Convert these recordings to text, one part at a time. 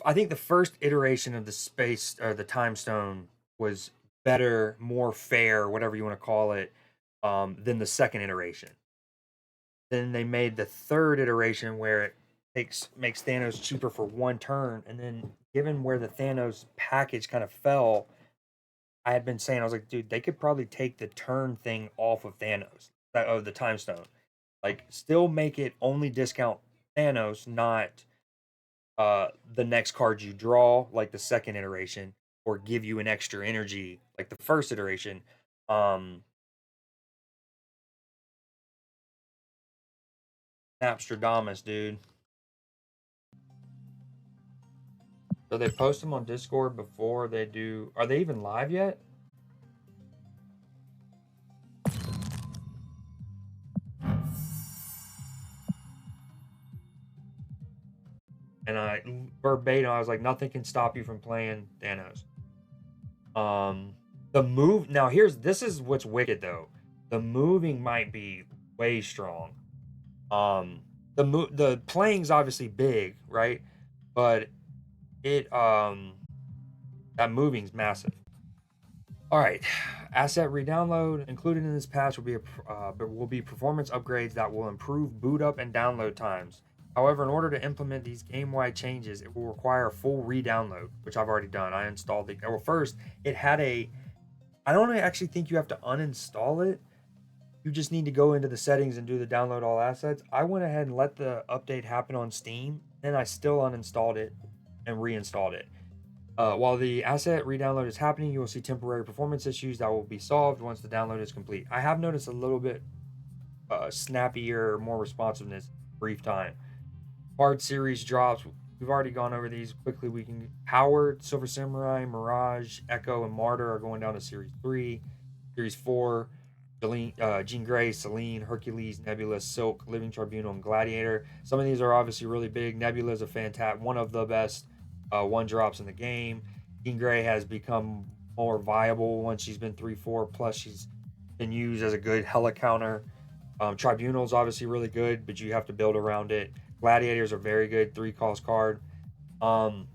I think the first iteration of the space or the time stone was better, more fair, whatever you want to call it, than the second iteration. Then they made the third iteration where it makes Thanos cheaper for one turn, and then given where the Thanos package kind of fell, I had been saying I was like, dude, they could probably take the turn thing off of Thanos, of the time stone, like still make it only discount Thanos, not the next card you draw, like the second iteration, or give you an extra energy like the first iteration. Um, Napstradamus, dude. So they post them on Discord before they do. Are they even live yet? And I verbatim, I was like, nothing can stop you from playing Thanos. Um, the move now here's this is what's wicked though. The moving might be way strong. Um, the playing's obviously big, right? But it that moving's massive. All right, asset redownload included in this patch will be performance upgrades that will improve boot up and download times. However, in order to implement these game-wide changes, it will require a full re-download, which I've already done. I installed it. Well, first it had a. I don't actually think you have to uninstall it. You just need to go into the settings and do the download all assets. I went ahead and let the update happen on Steam, and I still uninstalled it and reinstalled it. While the asset redownload is happening, you will see temporary performance issues that will be solved once the download is complete. I have noticed a little bit snappier, more responsiveness, brief time. Card series drops. We've already gone over these quickly. We can Howard, Silver Samurai, Mirage, Echo, and Martyr are going down to Series 3. Series 4, Jean Grey, Selene, Hercules, Nebula, Silk, Living Tribunal, and Gladiator. Some of these are obviously really big. Nebula is a fantastic, one of the best one drops in the game. Jean Grey has become more viable once she's been 3-4. Plus, she's been used as a good hella counter. Tribunal is obviously really good, but you have to build around it. Gladiators are very good, 3 cost card. Um,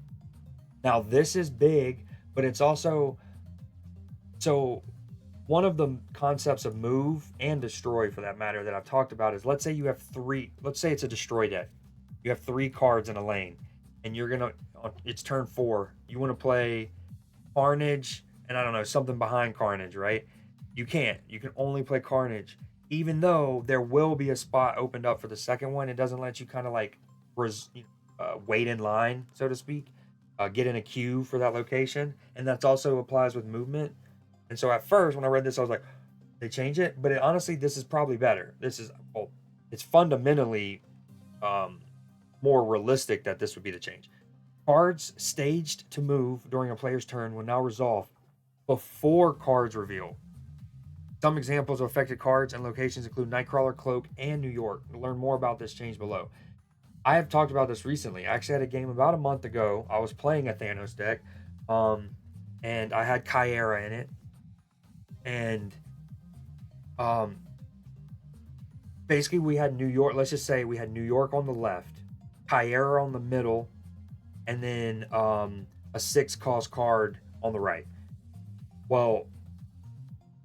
Now this is big, but it's also so one of the concepts of move and destroy for that matter that I've talked about is let's say you have three, let's say it's a destroy deck. You have 3 cards in a lane, and you're gonna it's turn 4. You want to play Carnage and I don't know, something behind Carnage, right? You can't. You can only play Carnage. Even though there will be a spot opened up for the second one, it doesn't let you kind of like wait in line, so to speak, get in a queue for that location. And that also applies with movement. And so at first, when I read this, I was like, they change it, but honestly, this is probably better. This is, well, it's fundamentally um, more realistic that this would be the change. Cards staged to move during a player's turn will now resolve before cards reveal. Some examples of affected cards and locations include Nightcrawler, Cloak, and New York. Learn more about this change below. I have talked about this recently. I actually had a game about a month ago. I was playing a Thanos deck, um, and I had Kyera in it, and um, basically we had New York. Let's just say we had New York on the left, Kyera on the middle, and then a 6 cost card on the right. Well,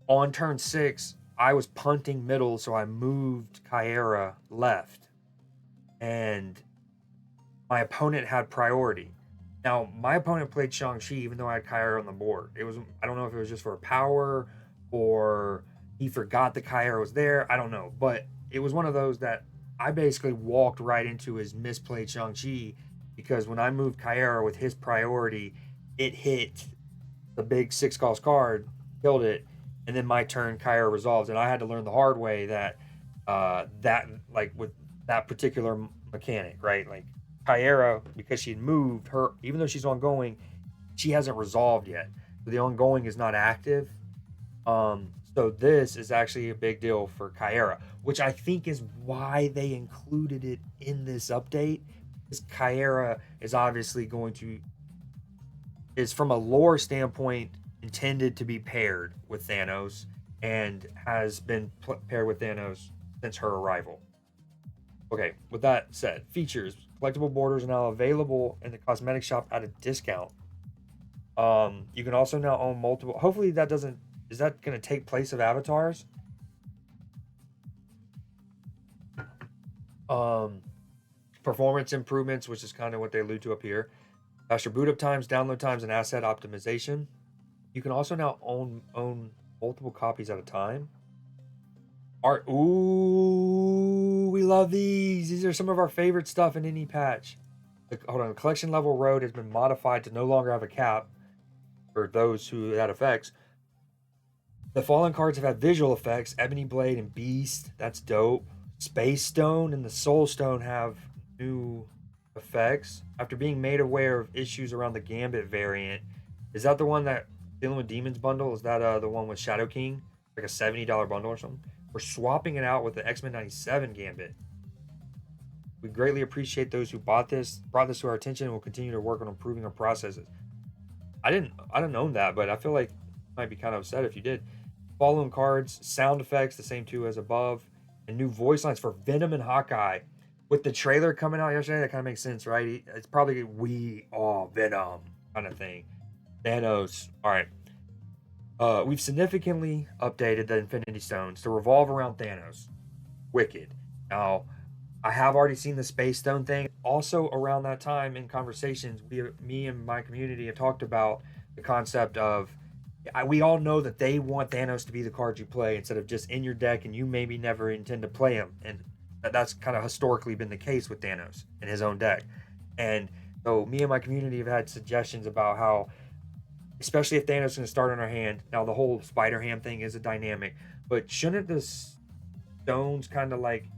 on turn 6, I was punting middle, so I moved Kyera left, and my opponent had priority. Now, my opponent played Shang-Chi, even though I had Kyera on the board. It was, I don't know if it was just for a power or he forgot the Kyera was there. I don't know. But it was one of those that I basically walked right into his misplayed Shang-Chi because when I moved Kyera with his priority, it hit the big 6 cost card, killed it, and then my turn, Kyra resolves, and I had to learn the hard way that that like with that particular mechanic, right? Like Kyra, because she had moved her, even though she's ongoing, she hasn't resolved yet. So the ongoing is not active. So this is actually a big deal for Kyra, which I think is why they included it in this update. Because Kyra is obviously going to is from a lore standpoint intended to be paired with Thanos and has been paired with Thanos since her arrival. Okay, with that said, features Collectible borders are now available in the cosmetic shop at a discount. You can also now own multiple. Hopefully that doesn't. Is that going to take place of avatars? Performance improvements, which is kind of what they allude to up here. Faster boot up times, download times, and asset optimization. You can also now own multiple copies at a time. Art. Ooh, we love these. These are some of our favorite stuff in any patch. Hold on. The collection level road has been modified to no longer have a cap for those who that affects. The fallen cards have had visual effects. Ebony Blade and Beast. That's dope. Space Stone and the Soul Stone have new effects. After being made aware of issues around the Gambit variant, is that the one that dealing with Demons bundle? Is that the one with Shadow King? Like a $70 bundle or something? We're swapping it out with the X-Men 97 Gambit. We greatly appreciate those who brought this to our attention, and will continue to work on improving our processes. I didn't own that, but I feel like you might be kind of upset if you did. Following cards, sound effects, the same two as above, and new voice lines for Venom and Hawkeye. With the trailer coming out yesterday, that kind of makes sense, right? It's probably we all Venom kind of thing. Thanos. All right. We've significantly updated the Infinity Stones to revolve around Thanos. Wicked. Now, I have already seen the Space Stone thing. Also, around that time in conversations, me and my community have talked about the concept of we all know that they want Thanos to be the card you play instead of just in your deck, and you maybe never intend to play him. And that's kind of historically been the case with Thanos in his own deck. And so me and my community have had suggestions about how, especially if Thanos is going to start on our hand. Now, the whole Spider-Ham thing is a dynamic, but shouldn't the stones kind of like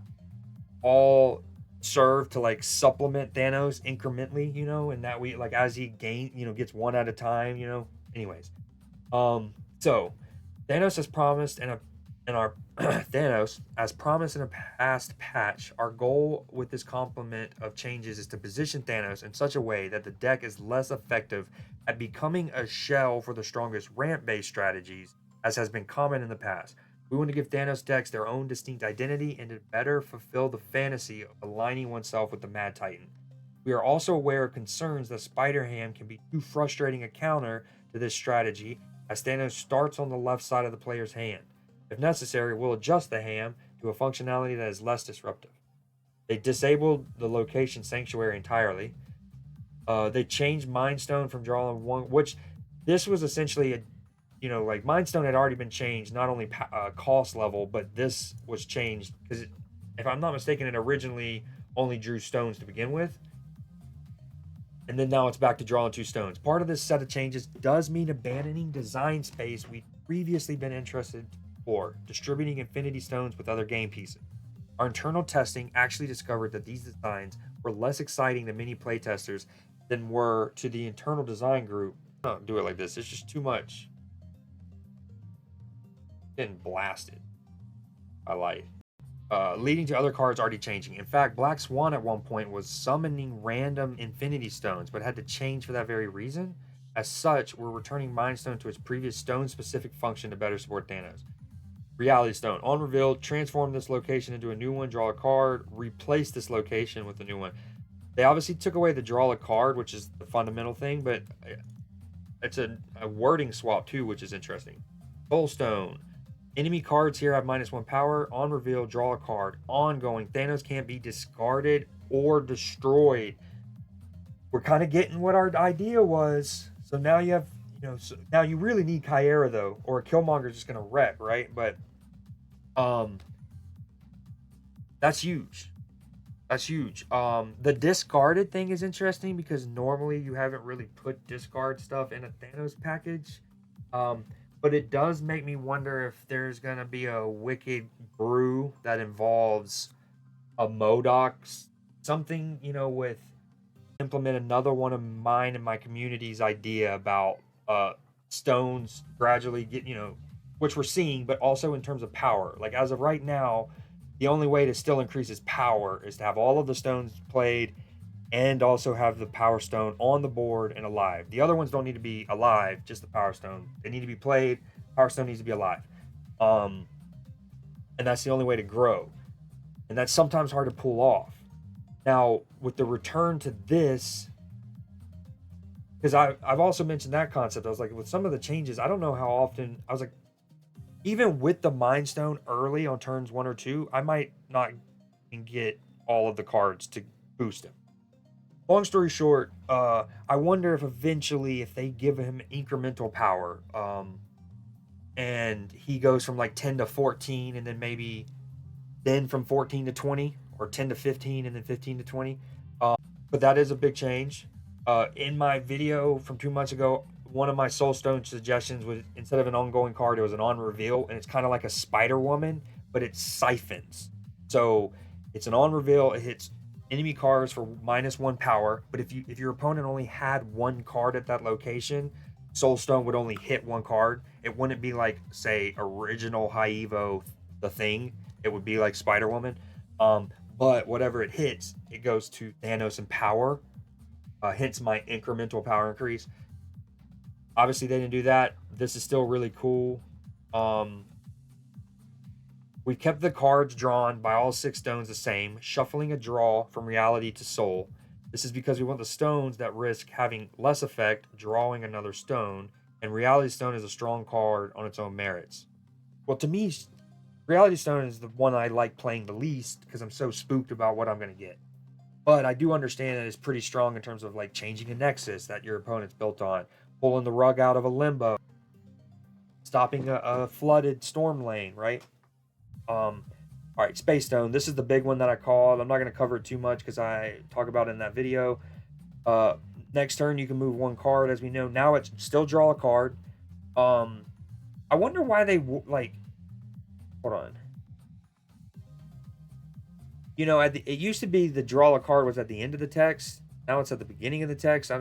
all serve to like supplement Thanos incrementally, and that we like as he gets one at a time, anyways. So Thanos has promised in our Thanos as promised in a past patch, our goal with this complement of changes is to position Thanos in such a way that the deck is less effective at becoming a shell for the strongest ramp-based strategies, as has been common in the past. We want to give Thanos decks their own distinct identity and to better fulfill the fantasy of aligning oneself with the Mad Titan. We are also aware of concerns that Spider-Ham can be too frustrating a counter to this strategy, as Thanos starts on the left side of the player's hand. If necessary, we'll adjust the ham to a functionality that is less disruptive. They disabled the location Sanctuary entirely. They changed Mind Stone from drawing one, which this was essentially like Mind Stone had already been changed, not only cost level, but this was changed because if I'm not mistaken, it originally only drew stones to begin with. And then now it's back to drawing 2 stones. Part of this set of changes does mean abandoning design space we've previously been interested for, distributing Infinity Stones with other game pieces. Our internal testing actually discovered that these designs were less exciting to many playtesters than were to the internal design group. Don't do it like this. It's just too much. Getting blasted. I lied. Leading to other cards already changing. In fact, Black Swan at one point was summoning random Infinity Stones, but had to change for that very reason. As such, we're returning Mind Stone to its previous stone-specific function to better support Thanos. Reality Stone. On reveal, transform this location into a new one, draw a card, replace this location with a new one. They obviously took away the draw a card, which is the fundamental thing, but it's a wording swap too, which is interesting. Soul Stone. Enemy cards here have -1 power. On reveal, draw a card. Ongoing. Thanos can't be discarded or destroyed. We're kind of getting what our idea was. So now you have, now you really need Kyera though, or Killmonger's just gonna wreck, right? But that's huge. That's huge. The discarded thing is interesting because normally you haven't really put discard stuff in a Thanos package. But it does make me wonder if there's going to be a wicked brew that involves a MODOK, something, with implement another one of mine and my community's idea about stones gradually get, which we're seeing, but also in terms of power. Like as of right now, the only way to still increase his power is to have all of the stones played and also have the Power Stone on the board and alive. The other ones don't need to be alive, just the Power Stone. They need to be played. Power Stone needs to be alive. And that's the only way to grow. And that's sometimes hard to pull off. Now, with the return to this, because I've also mentioned that concept. I was like, with some of the changes, I don't know how often. I was like, even with the Mind Stone early on turns 1 or 2, I might not get all of the cards to boost him. Long story short, I wonder if eventually, if they give him incremental power, and he goes from like 10 to 14, and then maybe then from 14 to 20, or 10 to 15, and then 15 to 20. But that is a big change. In my video from 2 months ago, one of my Soulstone suggestions was, instead of an ongoing card, it was an on reveal, and it's kind of like a Spider Woman, but it siphons. So it's an on reveal. It hits enemy cards for -1 power. But if your opponent only had one card at that location, Soulstone would only hit one card. It wouldn't be like, say, original High Evo, the Thing. It would be like Spider Woman. But whatever it hits, it goes to Thanos and power. Hence my incremental power increase. Obviously, they didn't do that. This is still really cool. We kept the cards drawn by all 6 stones the same, shuffling a draw from reality to soul. This is because we want the stones that risk having less effect drawing another stone, and reality stone is a strong card on its own merits. Well, to me, reality stone is the one I like playing the least because I'm so spooked about what I'm going to get. But I do understand that it's pretty strong in terms of like changing a nexus that your opponent's built on, pulling the rug out of a limbo, stopping a flooded storm lane, right? All right, Space Stone. This is the big one that I called. I'm not going to cover it too much because I talk about it in that video. Next turn, you can move one card, as we know. Now it's still draw a card. I wonder why they like. Hold on. You know, it used to be the draw a card was at the end of the text. Now it's at the beginning of the text.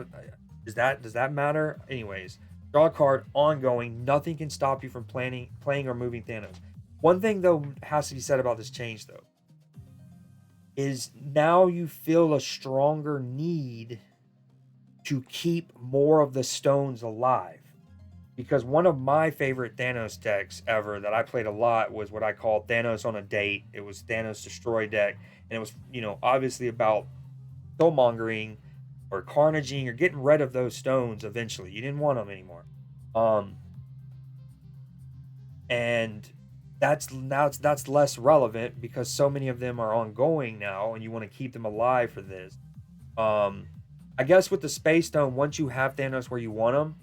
Does that matter? Anyways, draw a card, ongoing. Nothing can stop you from playing or moving Thanos. One thing though has to be said about this change though is now you feel a stronger need to keep more of the stones alive. Because one of my favorite Thanos decks ever that I played a lot was what I called Thanos on a Date. It was Thanos Destroy deck. And it was, obviously about killmongering or carnaging or getting rid of those stones eventually. You didn't want them anymore. And that's less relevant because so many of them are ongoing now and you want to keep them alive for this. I guess with the Space Stone, once you have Thanos where you want them,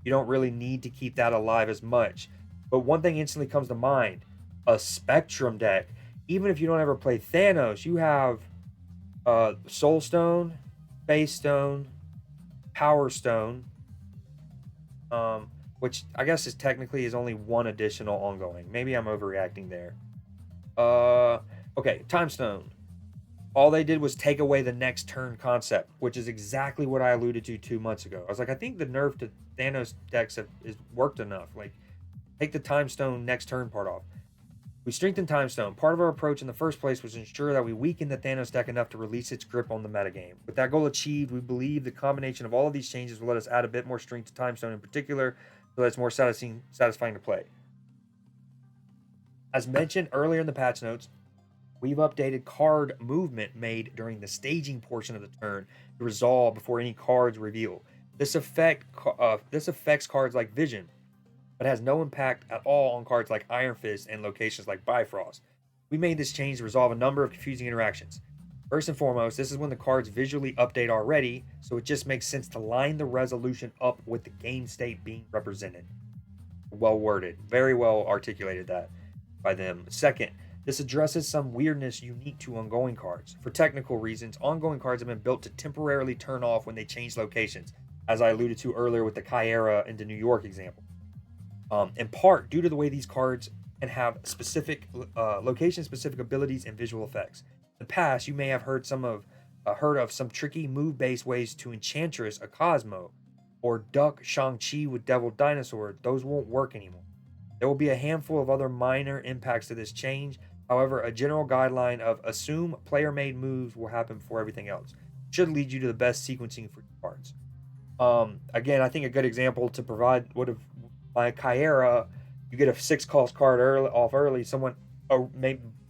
you don't really need to keep that alive as much. But one thing instantly comes to mind, a Spectrum deck. Even if you don't ever play Thanos, you have Soul Stone, Space Stone, Power Stone, which I guess is technically is only one additional ongoing. Maybe I'm overreacting there. Okay, Time Stone. All they did was take away the next turn concept, which is exactly what I alluded to 2 months ago. I was like, I think the nerf to Thanos decks is worked enough. Like, take the Time Stone next turn part off. We strengthened Time Stone. Part of our approach in the first place was to ensure that we weakened the Thanos deck enough to release its grip on the metagame. With that goal achieved, we believe the combination of all of these changes will let us add a bit more strength to Time Stone in particular, so that it's more satisfying to play. As mentioned earlier in the patch notes, we've updated card movement made during the staging portion of the turn to resolve before any cards reveal. This affects cards like Vision, but has no impact at all on cards like Iron Fist and locations like Bifrost. We made this change to resolve a number of confusing interactions. First and foremost, this is when the cards visually update already, so it just makes sense to line the resolution up with the game state being represented. Well worded, very well articulated that by them. Second, this addresses some weirdness unique to ongoing cards. For technical reasons, ongoing cards have been built to temporarily turn off when they change locations, as I alluded to earlier with the Kyera into New York example. In part due to the way these cards can have specific location-specific abilities and visual effects. In the past, you may have heard of some tricky move-based ways to Enchantress a Cosmo, or duck Shang-Chi with Devil Dinosaur. Those won't work anymore. There will be a handful of other minor impacts to this change. However, a general guideline of assume player-made moves will happen before everything else should lead you to the best sequencing for your cards. Again, I think a good example to provide would have by Kyera, you get a 6 cost card off early. Someone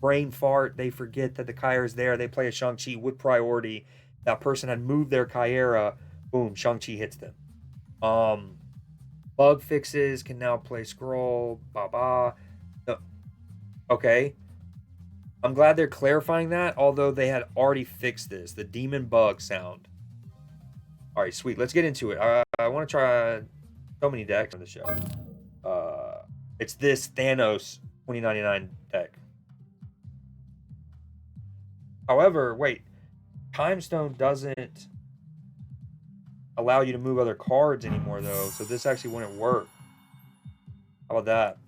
brain fart, they forget that the Kyra is there, they play a Shang-Chi with priority. That person had moved their Kyra, boom, Shang-Chi hits them. Bug fixes can now play scroll, no, okay. I'm glad they're clarifying that, although they had already fixed this, the demon bug sound. All right, sweet. Let's get into it. I want to try so many decks on the show. It's this Thanos 2099 deck. However, wait, Time Stone doesn't allow you to move other cards anymore, though, so this actually wouldn't work. How about that?